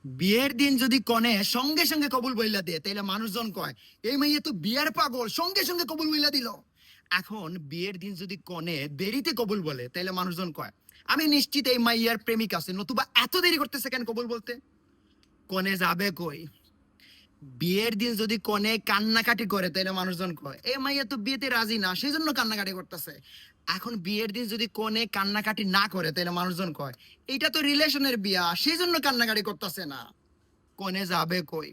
বিয়ের দিন যদি কনে সঙ্গে সঙ্গে কবুল বইলা দিয়ে তাইলে মানুষজন কয় এই মাইয়া তো বিয়ের পাগল, সঙ্গে সঙ্গে কবুল বইলা দিল। এখন বিয়ের দিন যদি কনে দেরিতে কবুল বলে তাইলে মানুষজন কয় আমি নিশ্চিত এই মাইয়ার প্রেমিক আছে, নতুবা এত দেরি করতেছে কেন কবুল বলতে। কনে যাবে কই? বিয়ের দিন যদি কনে কান্নাকাটি করে তাহলে মানুষজন কয় এই মাইয়া তো বিয়েতে রাজি না, সেই জন্য কান্নাকাটি করতেছে। এখন বিয়ের দিন যদি কনে কান্নাকাটি না করে তাহলে মানুষজন কয় এটা তো রিলেশনের বিয়া, সেই জন্য কান্নাকাটি করতেছে না। কনে যাবে কই?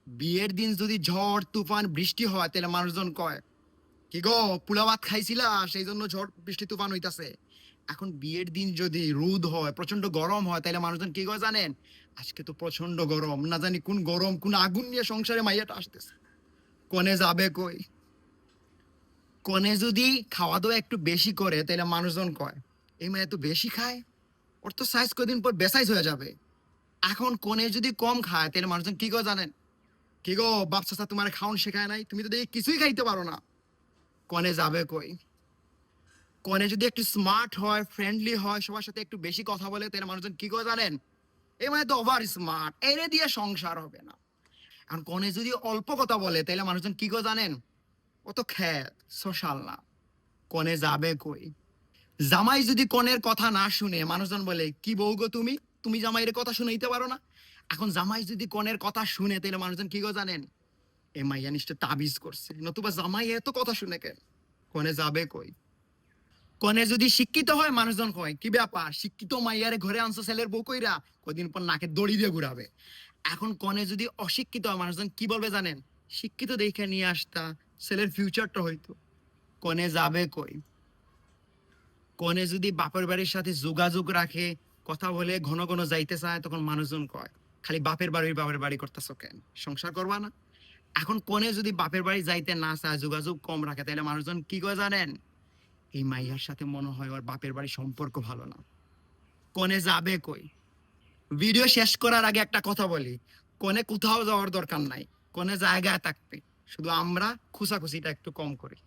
বিয়ের দিন যদি ঝড় তুফান বৃষ্টি হয় তাহলে মানুষজন কয় কি গো পোলা ভাত খাইছিলা, সেই জন্য ঝড় বৃষ্টি তুফান হইতাছে। এখন বিয়ের দিন যদি রোদ হয়, প্রচন্ড গরম হয়, তাহলে মানুষজন কি কয় জানেন? আজকে তো প্রচন্ড গরম, না জানি কোন গরম কোন আগুন নিয়ে সংসারে মাইয়াটা আসতেছে। কনে যাবে কই? কনে যদি খাওয়া দাওয়া একটু বেশি করে তাহলে মানুষজন কয় এই মাইয়া তো বেশি খায়, ওর তো সাইজ কদিন পর বেসাইজ হয়ে যাবে। এখন কনে যদি কম খায় তাহলে মানুষজন কি কয় জানেন? কি গো বাপ চাচা তোমার খাওন শেখায় নাই, তুমি তো দেখি কিছুই খাইতে পারো না। কনে যাবে কই? কনে যদি একটু স্মার্ট হয়, ফ্রেন্ডলি হয়, সবার সাথে একটু বেশি কথা বলে, তাহলে মানুষজন কি করে জানেন? এই মানে তো ওভার স্মার্ট, এরে দিয়ে সংসার হবে না। এখন কনে যদি অল্প কথা বলে তাহলে মানুষজন কি করে জানেন? ও তো খ্যাত, সোশ্যাল না। কনে যাবে কই? জামাই যদি কনের কথা না শুনে মানুষজন বলে কি বউ গো তুমি, তুমি জামাইয়ের কথা শুনাইতে পারো না। এখন জামাই যদি কনের কথা শুনে তাহলে মানুষজন কি করে জানেন? এ মাইয়া নিশ্চয় তাবিজ করছে, নতুবা জামাই এত কথা শুনে কেন। কনে যাবে কই? কনে যদি শিক্ষিত হয় মানুষজন কয় কি ব্যাপার, শিক্ষিত মাইয়ারে ঘরে আনছো ছেলের বউ কইরা, কদিন পর নাকে দড়ি দিয়ে ঘুরাবে। এখন কনে যদি অশিক্ষিত হয় মানুষজন কি বলবে জানেন? শিক্ষিত দেখে নিয়ে আসতা, ছেলের ফিউচারটা হইতো। কনে যাবে কই? কনে যদি বাপের বাড়ির সাথে যোগাযোগ রাখে, কথা বলে ঘন ঘন যাইতে চায়, তখন মানুষজন কয় খালি বাপের বাড়ি করতেছো কেন, সংসার করবা না। এখন কনে যদি বাপের বাড়ি যাইতে না চায়, যোগাযোগ কম রাখে, তাহলে মানুষজন কি কয় জানেন? এই মাইয়ার সাথে মনে হয় ওর বাপের বাড়ির সম্পর্ক ভালো না। কনে যাবে কই? ভিডিও শেষ করার আগে একটা কথা বলি, কনে কোথাও যাওয়ার দরকার নাই, কনে জায়গায় থাকবে, শুধু আমরা খুসাখুসিটা একটু কম করি।